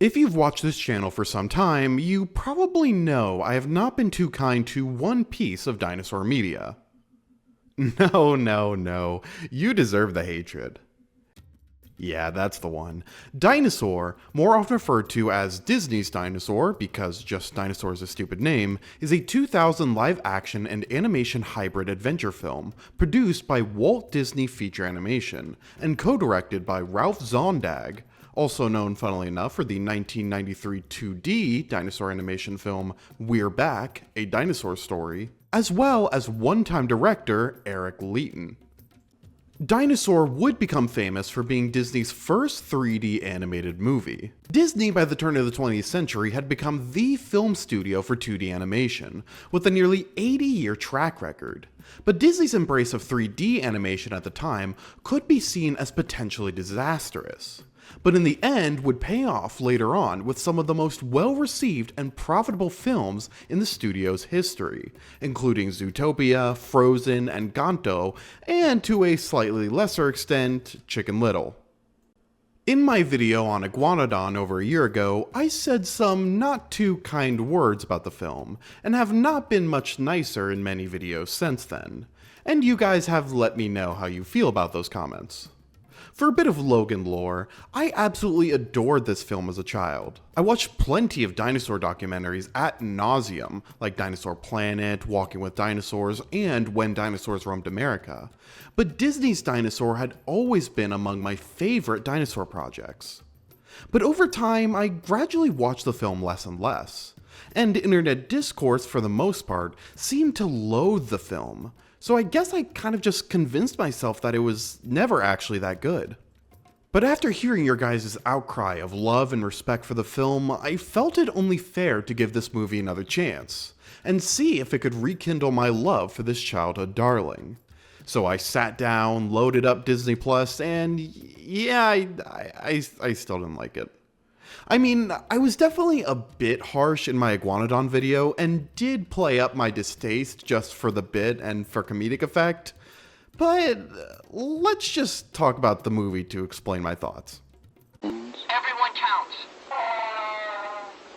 If you've watched this channel for some time, you probably know I have not been too kind to one piece of dinosaur media. No, you deserve the hatred. Yeah, that's the one. Dinosaur, more often referred to as Disney's Dinosaur, because just Dinosaur is a stupid name, is a 2000 live-action and animation hybrid adventure film produced by Walt Disney Feature Animation and co-directed by Ralph Zondag, also known, funnily enough, for the 1993 2D dinosaur animation film We're Back, A Dinosaur Story, as well as one-time director Eric Leighton. Dinosaur would become famous for being Disney's first 3D animated movie. Disney, by the turn of the 20th century, had become the film studio for 2D animation, with a nearly 80-year track record. But Disney's embrace of 3D animation at the time could be seen as potentially disastrous, but in the end would pay off later on with some of the most well-received and profitable films in the studio's history, including Zootopia, Frozen, and Encanto, and to a slightly lesser extent, Chicken Little. In my video on Iguanodon over a year ago, I said some not too kind words about the film, and have not been much nicer in many videos since then, and you guys have let me know how you feel about those comments. For a bit of Logan lore, I absolutely adored this film as a child. I watched plenty of dinosaur documentaries ad nauseum, like Dinosaur Planet, Walking with Dinosaurs, and When Dinosaurs Roamed America. But Disney's Dinosaur had always been among my favorite dinosaur projects. But over time, I gradually watched the film less and less, and internet discourse, for the most part, seemed to loathe the film. So I guess I kind of just convinced myself that it was never actually that good. But after hearing your guys' outcry of love and respect for the film, I felt it only fair to give this movie another chance, and see if it could rekindle my love for this childhood darling. So I sat down, loaded up Disney Plus, and yeah, I still didn't like it. I mean, I was definitely a bit harsh in my Iguanodon video and did play up my distaste just for the bit and for comedic effect, but let's just talk about the movie to explain my thoughts. Everyone counts.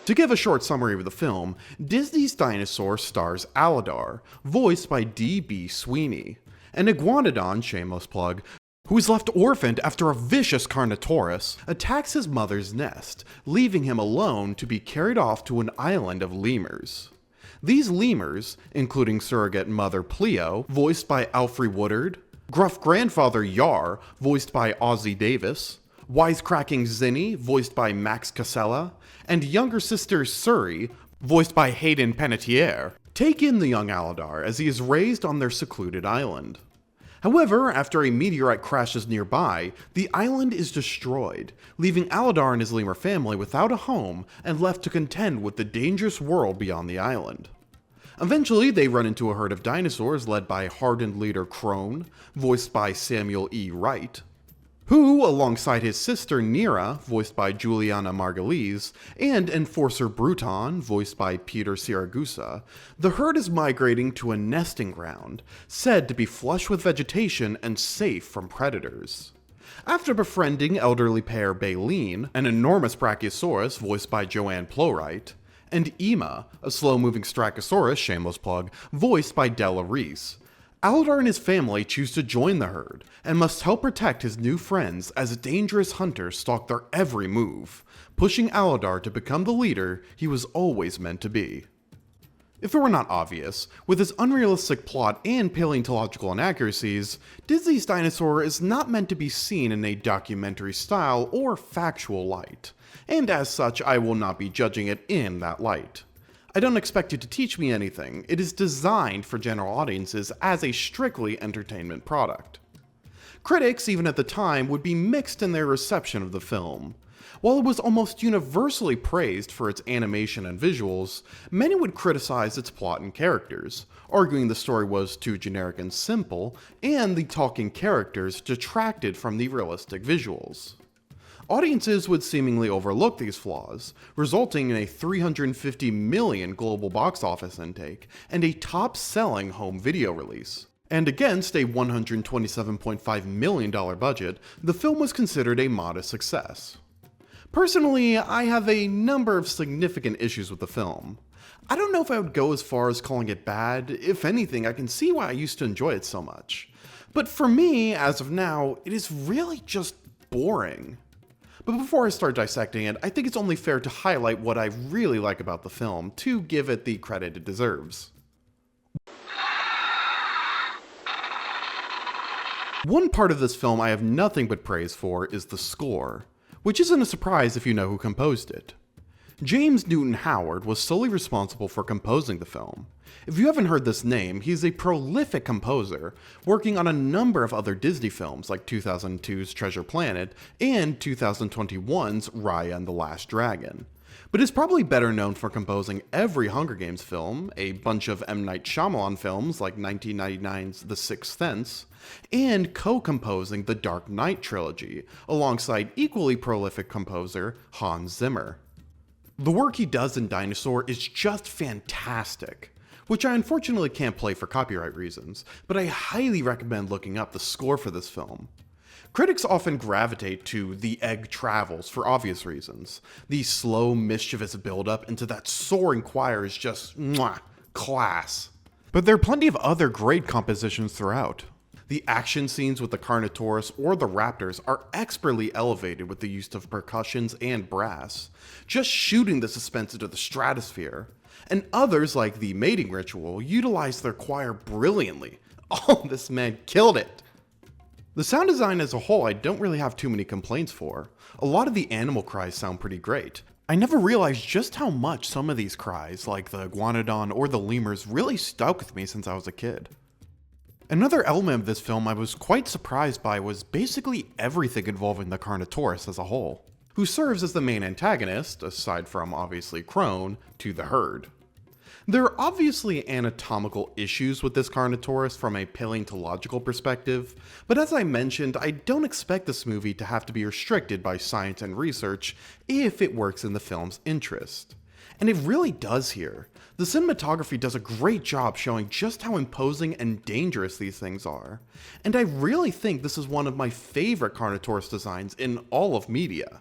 To give a short summary of the film, Disney's Dinosaur stars Aladar, voiced by D.B. Sweeney, an Iguanodon, shameless plug, who is left orphaned after a vicious Carnotaurus attacks his mother's nest, leaving him alone to be carried off to an island of lemurs. These lemurs, including surrogate mother Pleo, voiced by Alfre Woodard, gruff grandfather Yar, voiced by Ozzie Davis, wisecracking Zinni, voiced by Max Casella, and younger sister Suri, voiced by Hayden Panettiere, take in the young Aladar as he is raised on their secluded island. However, after a meteorite crashes nearby, the island is destroyed, leaving Aladar and his lemur family without a home and left to contend with the dangerous world beyond the island. Eventually, they run into a herd of dinosaurs led by hardened leader Crone, voiced by Samuel E. Wright, who, alongside his sister Nira, voiced by Juliana Margulies, and Enforcer Bruton, voiced by Peter Siragusa, the herd is migrating to a nesting ground, said to be flush with vegetation and safe from predators. After befriending elderly pair Baleen, an enormous Brachiosaurus voiced by Joanne Plowright, and Ema, a slow-moving Strachosaurus, shameless plug, voiced by Della Reese, Aladar and his family choose to join the herd, and must help protect his new friends as dangerous hunters stalk their every move, pushing Aladar to become the leader he was always meant to be. If it were not obvious, with its unrealistic plot and paleontological inaccuracies, Disney's Dinosaur is not meant to be seen in a documentary style or factual light, and as such I will not be judging it in that light. I don't expect you to teach me anything. It is designed for general audiences as a strictly entertainment product. Critics, even at the time, would be mixed in their reception of the film. While it was almost universally praised for its animation and visuals, many would criticize its plot and characters, arguing the story was too generic and simple, and the talking characters detracted from the realistic visuals. Audiences would seemingly overlook these flaws, resulting in a $350 million global box office intake and a top-selling home video release. And against a $127.5 million budget, the film was considered a modest success. Personally, I have a number of significant issues with the film. I don't know if I would go as far as calling it bad. If anything, I can see why I used to enjoy it so much. But for me, as of now, it is really just boring. But before I start dissecting it, I think it's only fair to highlight what I really like about the film to give it the credit it deserves. One part of this film I have nothing but praise for is the score, which isn't a surprise if you know who composed it. James Newton Howard was solely responsible for composing the film. If you haven't heard this name, he's a prolific composer, working on a number of other Disney films like 2002's Treasure Planet and 2021's Raya and the Last Dragon. But is probably better known for composing every Hunger Games film, a bunch of M. Night Shyamalan films like 1999's The Sixth Sense, and co-composing the Dark Knight trilogy, alongside equally prolific composer Hans Zimmer. The work he does in Dinosaur is just fantastic, which I unfortunately can't play for copyright reasons, but I highly recommend looking up the score for this film. Critics often gravitate to The Egg Travels for obvious reasons. The slow, mischievous build-up into that soaring choir is just class. But there are plenty of other great compositions throughout. The action scenes with the Carnotaurus or the Raptors are expertly elevated with the use of percussions and brass, just shooting the suspense into the stratosphere. And others, like the mating ritual, utilize their choir brilliantly. Oh, this man killed it! The sound design as a whole I don't really have too many complaints for. A lot of the animal cries sound pretty great. I never realized just how much some of these cries, like the iguanodon or the lemurs, really stuck with me since I was a kid. Another element of this film I was quite surprised by was basically everything involving the Carnotaurus as a whole, who serves as the main antagonist, aside from obviously Crone, to the herd. There are obviously anatomical issues with this Carnotaurus from a paleontological perspective, but as I mentioned, I don't expect this movie to have to be restricted by science and research if it works in the film's interest. And it really does here. The cinematography does a great job showing just how imposing and dangerous these things are. And I really think this is one of my favorite Carnotaurus designs in all of media.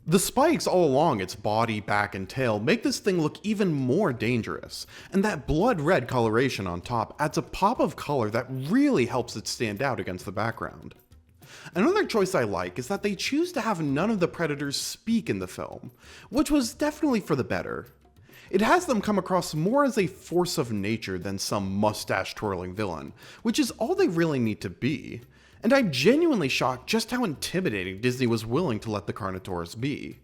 The spikes all along its body, back, and tail make this thing look even more dangerous, and that blood red coloration on top adds a pop of color that really helps it stand out against the background. Another choice I like is that they choose to have none of the predators speak in the film, which was definitely for the better. It has them come across more as a force of nature than some mustache-twirling villain, which is all they really need to be. And I'm genuinely shocked just how intimidating Disney was willing to let the Carnotaurus be.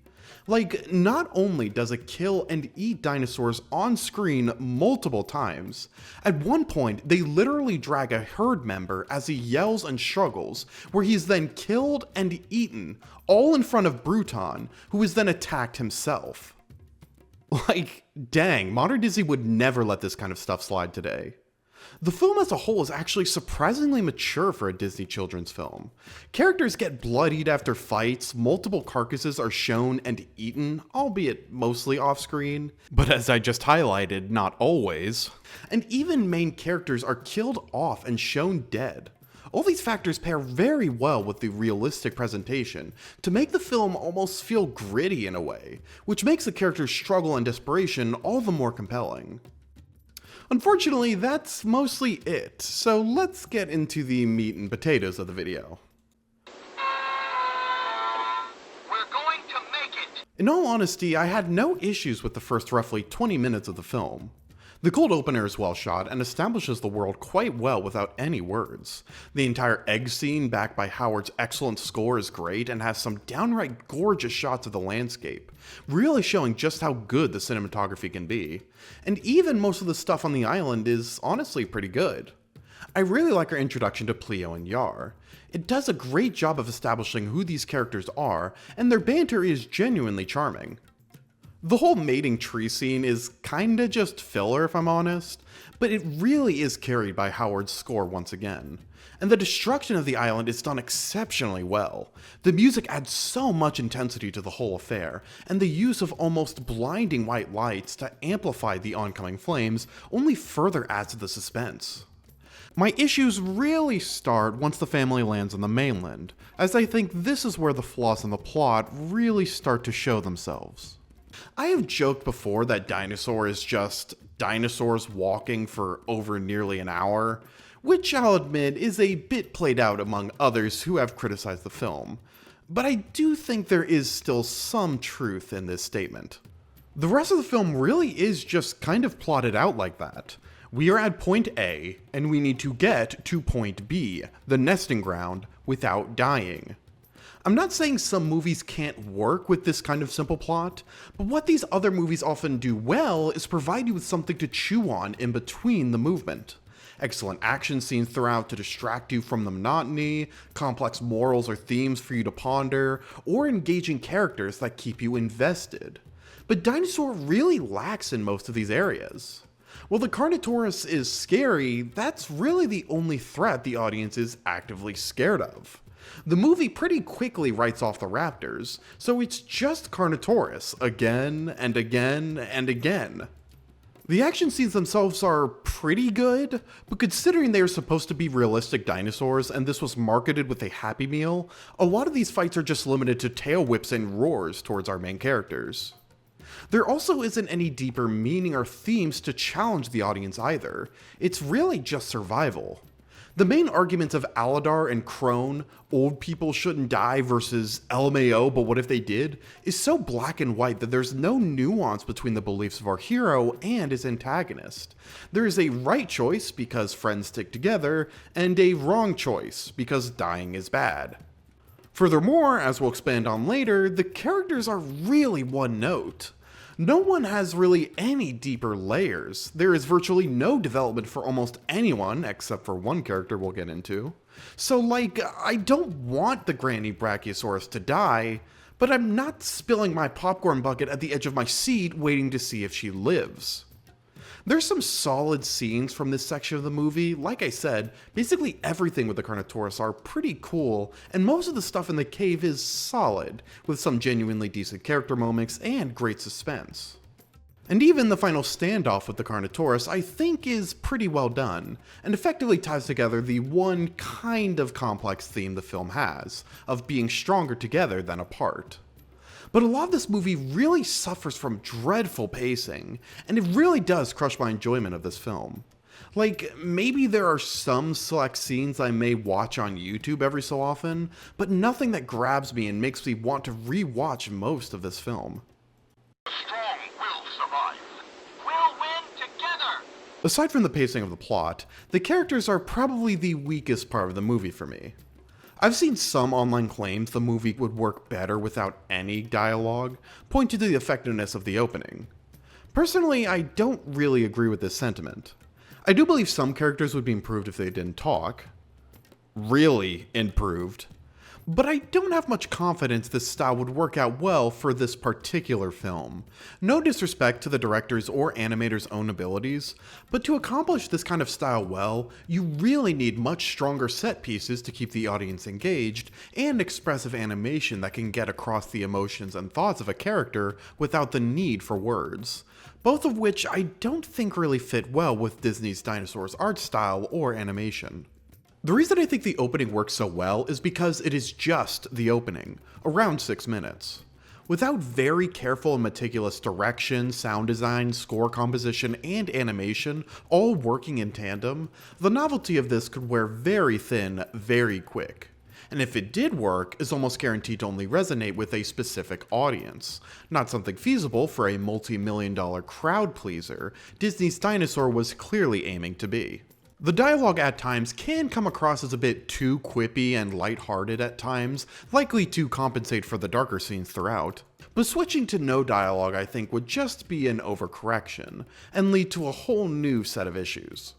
Like, not only does it kill and eat dinosaurs on screen multiple times, at one point they literally drag a herd member as he yells and struggles, where he's then killed and eaten, all in front of Bruton, who is then attacked himself. Like, dang, modern Disney would never let this kind of stuff slide today. The film as a whole is actually surprisingly mature for a Disney children's film. Characters get bloodied after fights, multiple carcasses are shown and eaten, albeit mostly off-screen, but as I just highlighted, not always. And even main characters are killed off and shown dead. All these factors pair very well with the realistic presentation to make the film almost feel gritty in a way, which makes the characters' struggle and desperation all the more compelling. Unfortunately, that's mostly it, so let's get into the meat and potatoes of the video. We're going to make it! In all honesty, I had no issues with the first roughly 20 minutes of the film. The cold opener is well shot and establishes the world quite well without any words. The entire egg scene, backed by Howard's excellent score, is great and has some downright gorgeous shots of the landscape, really showing just how good the cinematography can be. And even most of the stuff on the island is honestly pretty good. I really like our introduction to Pleo and Yar. It does a great job of establishing who these characters are, and their banter is genuinely charming. The whole mating tree scene is kinda just filler if I'm honest, but it really is carried by Howard's score once again. And the destruction of the island is done exceptionally well. The music adds so much intensity to the whole affair, and the use of almost blinding white lights to amplify the oncoming flames only further adds to the suspense. My issues really start once the family lands on the mainland, as I think this is where the flaws in the plot really start to show themselves. I have joked before that Dinosaur is just dinosaurs walking for over nearly an hour, which I'll admit is a bit played out among others who have criticized the film, but I do think there is still some truth in this statement. The rest of the film really is just kind of plotted out like that. We are at point A, and we need to get to point B, the nesting ground, without dying. I'm not saying some movies can't work with this kind of simple plot, but what these other movies often do well is provide you with something to chew on in between the movement. Excellent action scenes throughout to distract you from the monotony, complex morals or themes for you to ponder, or engaging characters that keep you invested. But Dinosaur really lacks in most of these areas. While the Carnotaurus is scary, that's really the only threat the audience is actively scared of. The movie pretty quickly writes off the raptors, so it's just Carnotaurus again and again and again. The action scenes themselves are pretty good, but considering they are supposed to be realistic dinosaurs and this was marketed with a Happy Meal, a lot of these fights are just limited to tail whips and roars towards our main characters. There also isn't any deeper meaning or themes to challenge the audience either. It's really just survival. The main arguments of Aladar and Crone, old people shouldn't die versus LMAO, but what if they did, is so black and white that there's no nuance between the beliefs of our hero and his antagonist. There is a right choice because friends stick together, and a wrong choice because dying is bad. Furthermore, as we'll expand on later, the characters are really one note. No one has really any deeper layers. There is virtually no development for almost anyone, except for one character we'll get into. So I don't want the Granny Brachiosaurus to die, but I'm not spilling my popcorn bucket at the edge of my seat waiting to see if she lives. There's some solid scenes from this section of the movie. Like I said, basically everything with the Carnotaurus are pretty cool, and most of the stuff in the cave is solid, with some genuinely decent character moments and great suspense. And even the final standoff with the Carnotaurus I think is pretty well done, and effectively ties together the one kind of complex theme the film has, of being stronger together than apart. But a lot of this movie really suffers from dreadful pacing, and it really does crush my enjoyment of this film. Maybe there are some select scenes I may watch on YouTube every so often, but nothing that grabs me and makes me want to re-watch most of this film. The strong will survive. We'll win together. Aside from the pacing of the plot, the characters are probably the weakest part of the movie for me. I've seen some online claims the movie would work better without any dialogue, pointing to the effectiveness of the opening. Personally, I don't really agree with this sentiment. I do believe some characters would be improved if they didn't talk. Really improved. But I don't have much confidence this style would work out well for this particular film. No disrespect to the director's or animator's own abilities, but to accomplish this kind of style well, you really need much stronger set pieces to keep the audience engaged, and expressive animation that can get across the emotions and thoughts of a character without the need for words. Both of which I don't think really fit well with Disney's Dinosaur's art style or animation. The reason I think the opening works so well is because it is just the opening, around 6 minutes. Without very careful and meticulous direction, sound design, score composition, and animation all working in tandem, the novelty of this could wear very thin very quick. And if it did work, is almost guaranteed to only resonate with a specific audience, not something feasible for a multi-million-dollar crowd pleaser Disney's Dinosaur was clearly aiming to be. The dialogue at times can come across as a bit too quippy and lighthearted at times, likely to compensate for the darker scenes throughout. But switching to no dialogue I think would just be an overcorrection, and lead to a whole new set of issues.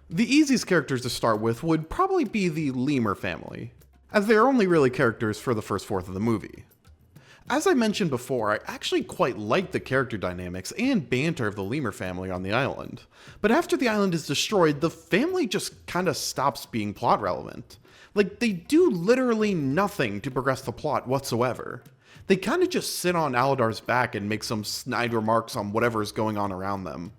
The easiest characters to start with would probably be the Lemur family, as they are only really characters for the first fourth of the movie. As I mentioned before, I actually quite like the character dynamics and banter of the Lemur family on the island. But after the island is destroyed, the family just kinda stops being plot relevant. They do literally nothing to progress the plot whatsoever. They kinda just sit on Aladar's back and make some snide remarks on whatever is going on around them.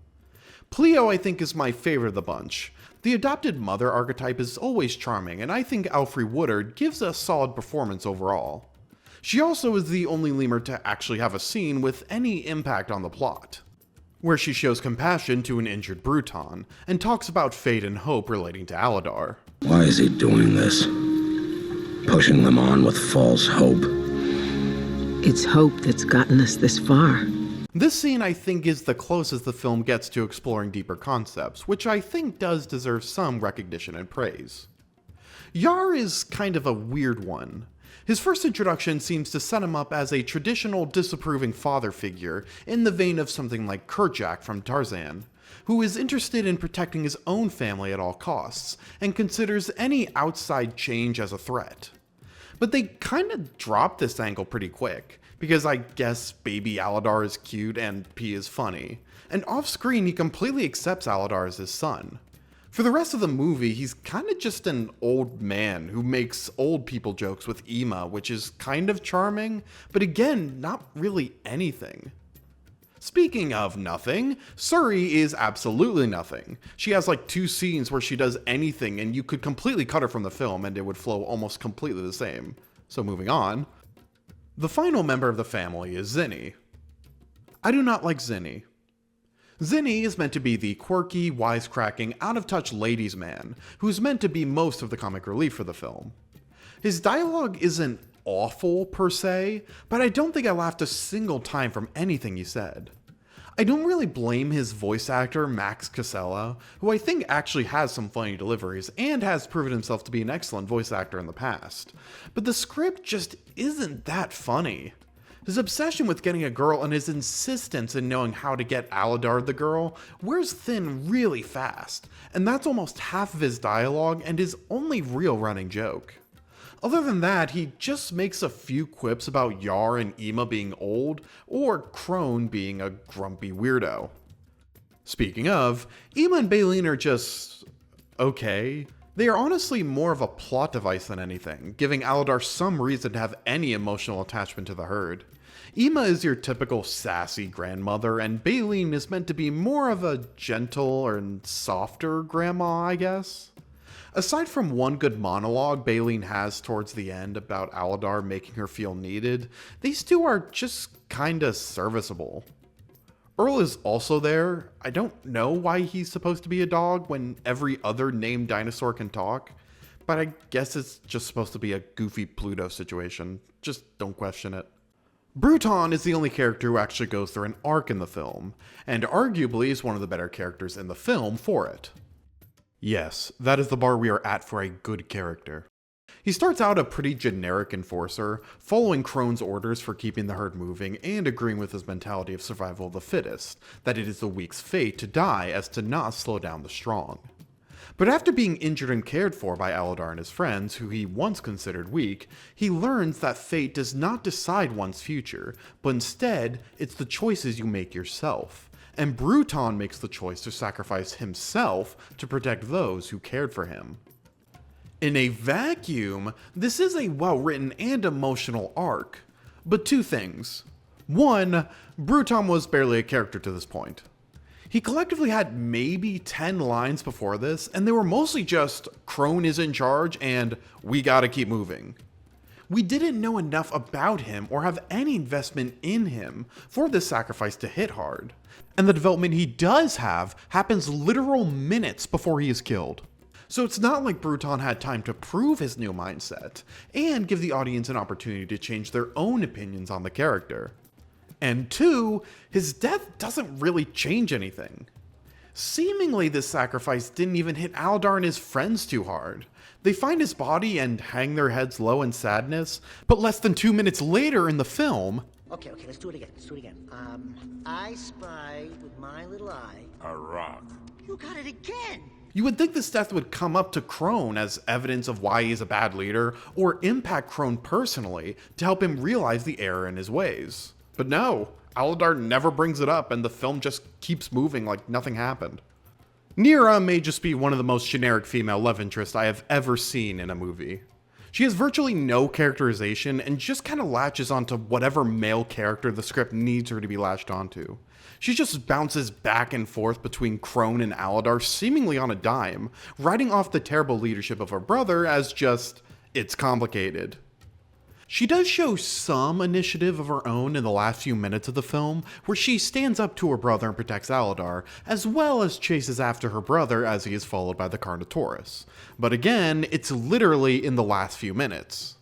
Pleo, I think, is my favorite of the bunch. The adopted mother archetype is always charming, and I think Alfre Woodard gives a solid performance overall. She also is the only lemur to actually have a scene with any impact on the plot, where she shows compassion to an injured Bruton, and talks about fate and hope relating to Aladar. Why is he doing this? Pushing them on with false hope. It's hope that's gotten us this far. This scene, I think, is the closest the film gets to exploring deeper concepts, which I think does deserve some recognition and praise. Yar is kind of a weird one. His first introduction seems to set him up as a traditional disapproving father figure in the vein of something like Kerchak from Tarzan, who is interested in protecting his own family at all costs, and considers any outside change as a threat. But they kind of drop this angle pretty quick, because I guess baby Aladar is cute and P is funny, and off-screen he completely accepts Aladar as his son. For the rest of the movie, he's kind of just an old man who makes old people jokes with Ima, which is kind of charming, but again, not really anything. Speaking of nothing, Suri is absolutely nothing. She has like 2 scenes where she does anything and you could completely cut her from the film and it would flow almost completely the same. So moving on. The final member of the family is Zinni. I do not like Zinni. Zinni is meant to be the quirky, wisecracking, out-of-touch ladies' man, who's meant to be most of the comic relief for the film. His dialogue isn't awful per se, but I don't think I laughed a single time from anything he said. I don't really blame his voice actor, Max Casella, who I think actually has some funny deliveries and has proven himself to be an excellent voice actor in the past, but the script just isn't that funny. His obsession with getting a girl and his insistence in knowing how to get Aladar the girl wears thin really fast, and that's almost half of his dialogue and his only real running joke. Other than that, he just makes a few quips about Yar and Ima being old, or Crone being a grumpy weirdo. Speaking of, Ima and Baleen are just okay. They are honestly more of a plot device than anything, giving Aladar some reason to have any emotional attachment to the herd. Ima is your typical sassy grandmother, and Baleen is meant to be more of a gentle and softer grandma, I guess. Aside from one good monologue Baleen has towards the end about Aladar making her feel needed, these two are just kinda serviceable. Earl is also there. I don't know why he's supposed to be a dog when every other named dinosaur can talk, but I guess it's just supposed to be a goofy Pluto situation. Just don't question it. Bruton is the only character who actually goes through an arc in the film, and arguably is one of the better characters in the film for it. Yes, that is the bar we are at for a good character. He starts out a pretty generic enforcer, following Crone's orders for keeping the herd moving and agreeing with his mentality of survival of the fittest, that it is the weak's fate to die as to not slow down the strong. But after being injured and cared for by Aladar and his friends, who he once considered weak, he learns that fate does not decide one's future, but instead, it's the choices you make yourself. And Bruton makes the choice to sacrifice himself to protect those who cared for him. In a vacuum, this is a well-written and emotional arc. But 2 things. 1, Bruton was barely a character to this point. He collectively had maybe 10 lines before this, and they were mostly just, Crone is in charge and we gotta keep moving. We didn't know enough about him or have any investment in him for this sacrifice to hit hard. And the development he does have happens literal minutes before he is killed. So it's not like Bruton had time to prove his new mindset, and give the audience an opportunity to change their own opinions on the character. And 2, his death doesn't really change anything. Seemingly this sacrifice didn't even hit Aladar and his friends too hard. They find his body and hang their heads low in sadness, but less than 2 minutes later in the film... Okay, let's do it again. I spy with my little eye. A rock. You got it again! You would think this death would come up to Crone as evidence of why he's a bad leader, or impact Crone personally to help him realize the error in his ways. But no, Aladar never brings it up and the film just keeps moving like nothing happened. Nira may just be one of the most generic female love interests I have ever seen in a movie. She has virtually no characterization and just kind of latches onto whatever male character the script needs her to be latched onto. She just bounces back and forth between Crone and Aladar seemingly on a dime, writing off the terrible leadership of her brother as just, it's complicated. She does show some initiative of her own in the last few minutes of the film, where she stands up to her brother and protects Aladar, as well as chases after her brother as he is followed by the Carnotaurus. But again, it's literally in the last few minutes.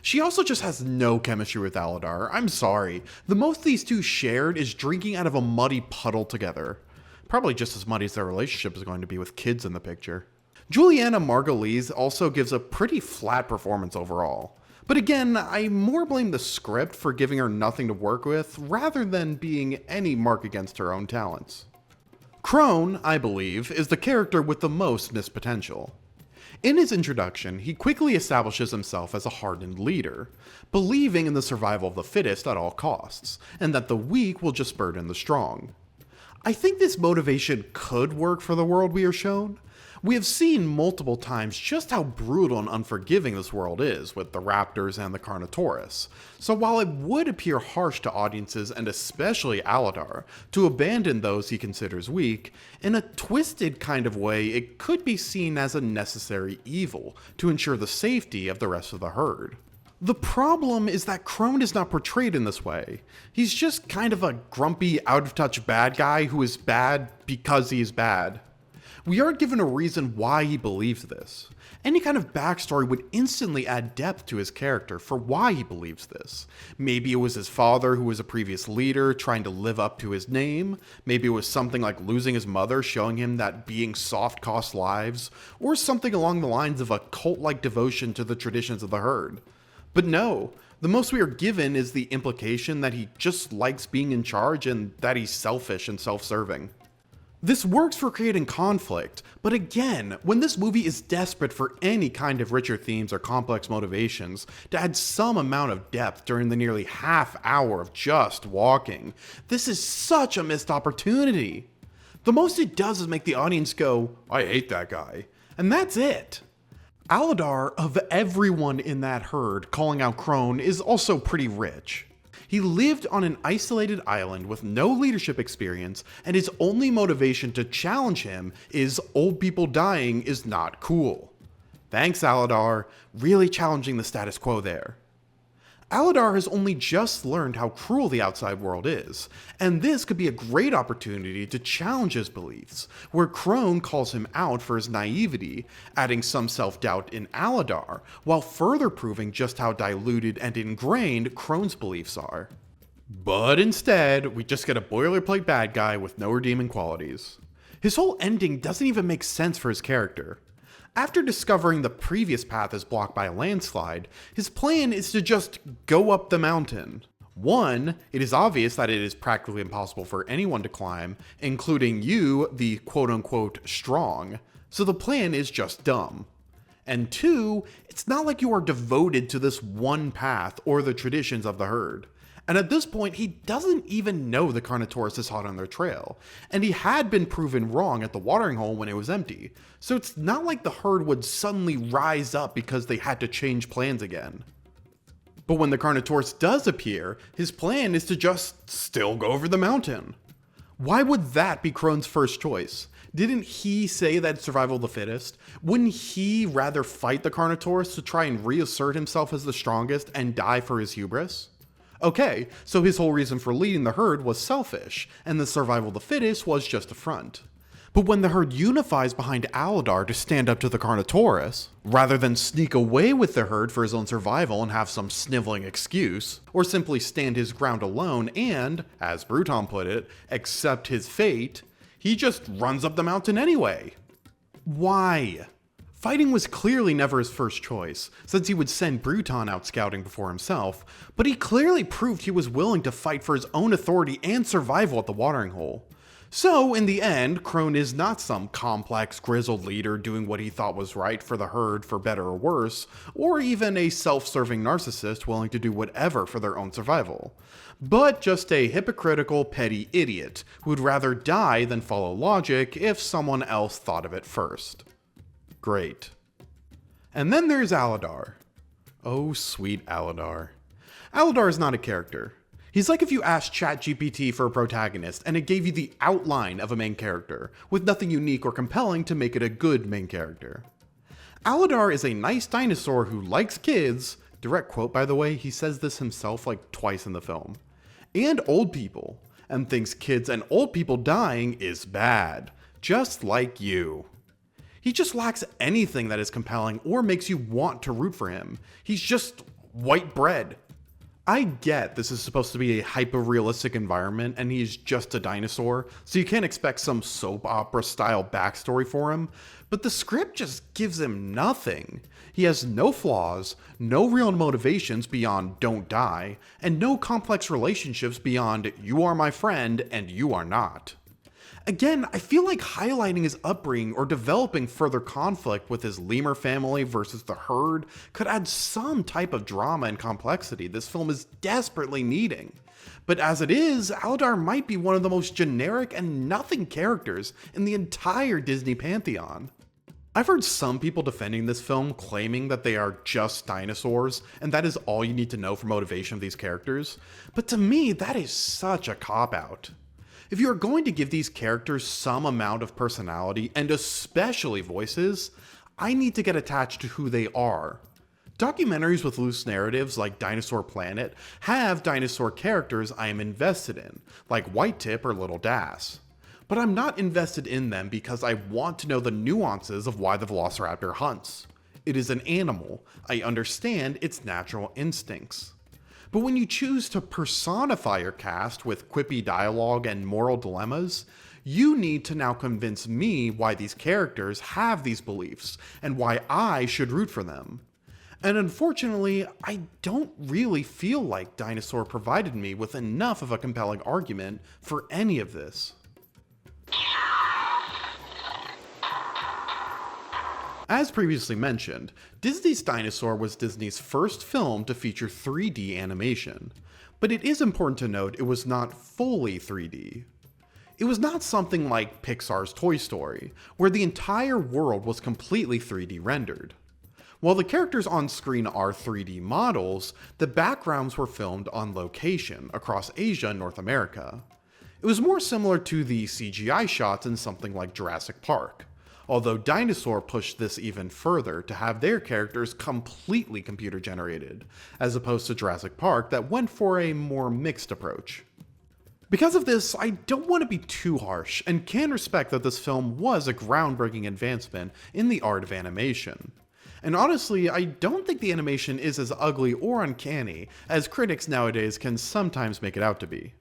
She also just has no chemistry with Aladar. I'm sorry. The most these two shared is drinking out of a muddy puddle together. Probably just as muddy as their relationship is going to be with kids in the picture. Juliana Margulies also gives a pretty flat performance overall. But again, I more blame the script for giving her nothing to work with, rather than being any mark against her own talents. Crone, I believe, is the character with the most missed potential. In his introduction, he quickly establishes himself as a hardened leader, believing in the survival of the fittest at all costs, and that the weak will just burden the strong. I think this motivation could work for the world we are shown. We have seen multiple times just how brutal and unforgiving this world is with the Raptors and the Carnotaurus, so while it would appear harsh to audiences and especially Aladar to abandon those he considers weak, in a twisted kind of way it could be seen as a necessary evil to ensure the safety of the rest of the herd. The problem is that Crone is not portrayed in this way. He's just kind of a grumpy, out-of-touch bad guy who is bad because he is bad. We aren't given a reason why he believes this. Any kind of backstory would instantly add depth to his character for why he believes this. Maybe it was his father who was a previous leader trying to live up to his name. Maybe it was something like losing his mother showing him that being soft costs lives, or something along the lines of a cult-like devotion to the traditions of the herd. But no, the most we are given is the implication that he just likes being in charge and that he's selfish and self-serving. This works for creating conflict, but again, when this movie is desperate for any kind of richer themes or complex motivations to add some amount of depth during the nearly half hour of just walking, this is such a missed opportunity. The most it does is make the audience go, I hate that guy, and that's it. Aladar, of everyone in that herd calling out Crone, is also pretty rich. He lived on an isolated island with no leadership experience, and his only motivation to challenge him is old people dying is not cool. Thanks, Aladar, really challenging the status quo there. Aladar has only just learned how cruel the outside world is, and this could be a great opportunity to challenge his beliefs, where Crone calls him out for his naivety, adding some self-doubt in Aladar, while further proving just how diluted and ingrained Crone's beliefs are. But instead, we just get a boilerplate bad guy with no redeeming qualities. His whole ending doesn't even make sense for his character. After discovering the previous path is blocked by a landslide, his plan is to just go up the mountain. One, it is obvious that it is practically impossible for anyone to climb, including you, the quote-unquote strong, so the plan is just dumb. And two, it's not like you are devoted to this one path or the traditions of the herd. And at this point, he doesn't even know the Carnotaurus is hot on their trail, and he had been proven wrong at the watering hole when it was empty, so it's not like the herd would suddenly rise up because they had to change plans again. But when the Carnotaurus does appear, his plan is to just still go over the mountain. Why would that be Crone's first choice? Didn't he say that it's survival of the fittest? Wouldn't he rather fight the Carnotaurus to try and reassert himself as the strongest and die for his hubris? Okay, so his whole reason for leading the herd was selfish, and the survival of the fittest was just a front. But when the herd unifies behind Aladar to stand up to the Carnotaurus, rather than sneak away with the herd for his own survival and have some sniveling excuse, or simply stand his ground alone and, as Bruton put it, accept his fate, he just runs up the mountain anyway. Why? Fighting was clearly never his first choice, since he would send Bruton out scouting before himself, but he clearly proved he was willing to fight for his own authority and survival at the watering hole. So, in the end, Crone is not some complex, grizzled leader doing what he thought was right for the herd for better or worse, or even a self-serving narcissist willing to do whatever for their own survival, but just a hypocritical, petty idiot who would rather die than follow logic if someone else thought of it first. Great. And then there's Aladar. Oh, sweet Aladar. Aladar is not a character. He's like if you asked ChatGPT for a protagonist and it gave you the outline of a main character, with nothing unique or compelling to make it a good main character. Aladar is a nice dinosaur who likes kids, direct quote by the way, he says this himself like twice in the film, and old people, and thinks kids and old people dying is bad, just like you. He just lacks anything that is compelling or makes you want to root for him. He's just white bread. I get this is supposed to be a hyper-realistic environment and he's just a dinosaur, so you can't expect some soap opera style backstory for him, but the script just gives him nothing. He has no flaws, no real motivations beyond don't die, and no complex relationships beyond you are my friend and you are not. Again, I feel like highlighting his upbringing or developing further conflict with his lemur family versus the herd could add some type of drama and complexity this film is desperately needing. But as it is, Aladar might be one of the most generic and nothing characters in the entire Disney pantheon. I've heard some people defending this film claiming that they are just dinosaurs and that is all you need to know for motivation of these characters, but to me that is such a cop-out. If you are going to give these characters some amount of personality, and especially voices, I need to get attached to who they are. Documentaries with loose narratives like Dinosaur Planet have dinosaur characters I am invested in, like White Tip or Little Das. But I'm not invested in them because I want to know the nuances of why the velociraptor hunts. It is an animal. I understand its natural instincts. But when you choose to personify your cast with quippy dialogue and moral dilemmas, you need to now convince me why these characters have these beliefs and why I should root for them. And unfortunately, I don't really feel like Dinosaur provided me with enough of a compelling argument for any of this. As previously mentioned, Disney's Dinosaur was Disney's first film to feature 3D animation, but it is important to note it was not fully 3D. It was not something like Pixar's Toy Story, where the entire world was completely 3D rendered. While the characters on screen are 3D models, the backgrounds were filmed on location across Asia and North America. It was more similar to the CGI shots in something like Jurassic Park, although Dinosaur pushed this even further to have their characters completely computer generated, as opposed to Jurassic Park that went for a more mixed approach. Because of this, I don't want to be too harsh, and can respect that this film was a groundbreaking advancement in the art of animation. And honestly, I don't think the animation is as ugly or uncanny as critics nowadays can sometimes make it out to be.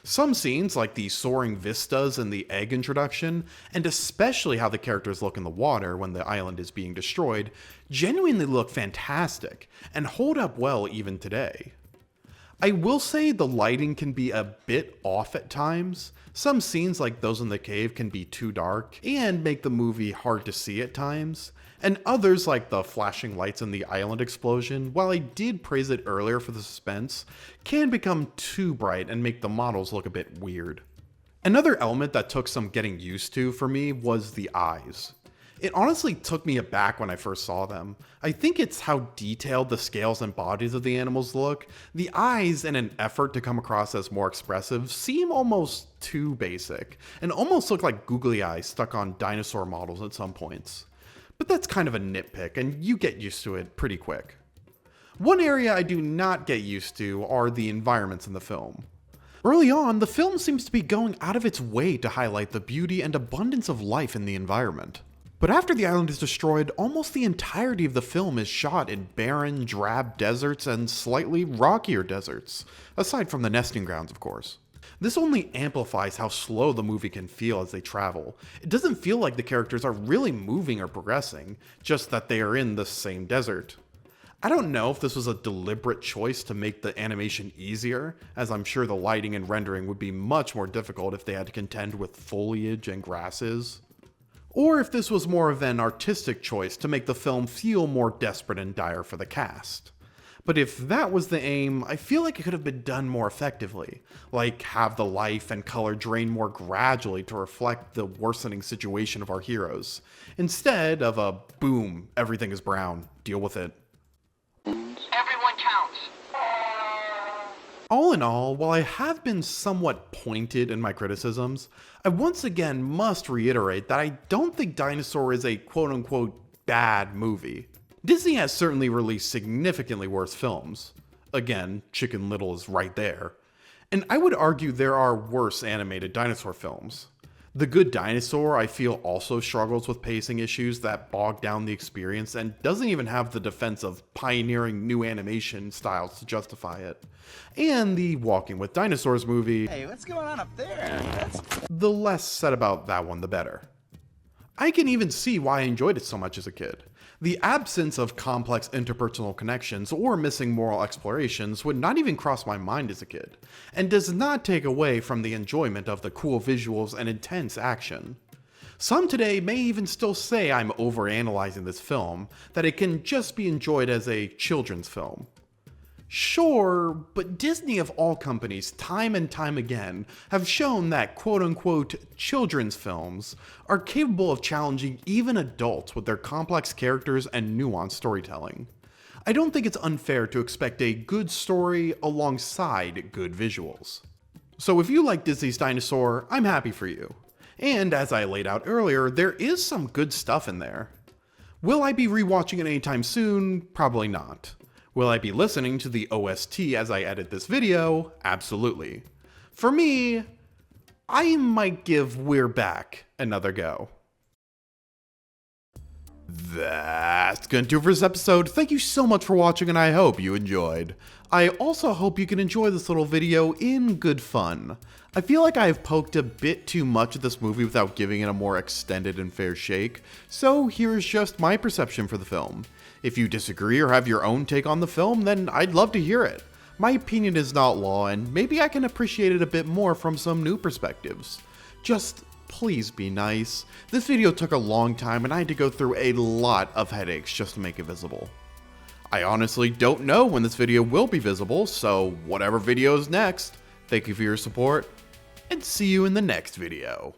Some scenes, like the soaring vistas and the egg introduction, and especially how the characters look in the water when the island is being destroyed, genuinely look fantastic, and hold up well even today. I will say the lighting can be a bit off at times. Some scenes like those in the cave can be too dark, and make the movie hard to see at times. And others, like the flashing lights in the island explosion, while I did praise it earlier for the suspense, can become too bright and make the models look a bit weird. Another element that took some getting used to for me was the eyes. It honestly took me aback when I first saw them. I think it's how detailed the scales and bodies of the animals look. The eyes, in an effort to come across as more expressive, seem almost too basic, and almost look like googly eyes stuck on dinosaur models at some points. But that's kind of a nitpick, and you get used to it pretty quick. One area I do not get used to are the environments in the film. Early on, the film seems to be going out of its way to highlight the beauty and abundance of life in the environment. But after the island is destroyed, almost the entirety of the film is shot in barren, drab deserts and slightly rockier deserts, aside from the nesting grounds, of course. This only amplifies how slow the movie can feel as they travel. It doesn't feel like the characters are really moving or progressing, just that they are in the same desert. I don't know if this was a deliberate choice to make the animation easier, as I'm sure the lighting and rendering would be much more difficult if they had to contend with foliage and grasses. Or if this was more of an artistic choice to make the film feel more desperate and dire for the cast. But if that was the aim, I feel like it could have been done more effectively, like have the life and color drain more gradually to reflect the worsening situation of our heroes, instead of a boom, everything is brown, deal with it. And All in all, while I have been somewhat pointed in my criticisms, I once again must reiterate that I don't think Dinosaur is a quote-unquote bad movie. Disney has certainly released significantly worse films. Again, Chicken Little is right there. And I would argue there are worse animated dinosaur films. The Good Dinosaur, I feel, also struggles with pacing issues that bog down the experience and doesn't even have the defense of pioneering new animation styles to justify it. And the Walking with Dinosaurs movie, Hey, what's going on up there? the less said about that one, the better. I can even see why I enjoyed it so much as a kid. The absence of complex interpersonal connections or missing moral explorations would not even cross my mind as a kid, and does not take away from the enjoyment of the cool visuals and intense action. Some today may even still say I'm overanalyzing this film, that it can just be enjoyed as a children's film. Sure, but Disney of all companies time and time again have shown that quote-unquote children's films are capable of challenging even adults with their complex characters and nuanced storytelling. I don't think it's unfair to expect a good story alongside good visuals. So if you like Disney's Dinosaur, I'm happy for you. And as I laid out earlier, there is some good stuff in there. Will I be rewatching it anytime soon? Probably not. Will I be listening to the OST as I edit this video? Absolutely. For me, I might give We're Back another go. That's gonna do it for this episode. Thank you so much for watching and I hope you enjoyed. I also hope you can enjoy this little video in good fun. I feel like I have poked a bit too much at this movie without giving it a more extended and fair shake, so here's just my perception for the film. If you disagree or have your own take on the film, then I'd love to hear it. My opinion is not law, and maybe I can appreciate it a bit more from some new perspectives. Just please be nice. This video took a long time and I had to go through a lot of headaches just to make it visible. I honestly don't know when this video will be visible, so whatever video is next, thank you for your support, and see you in the next video.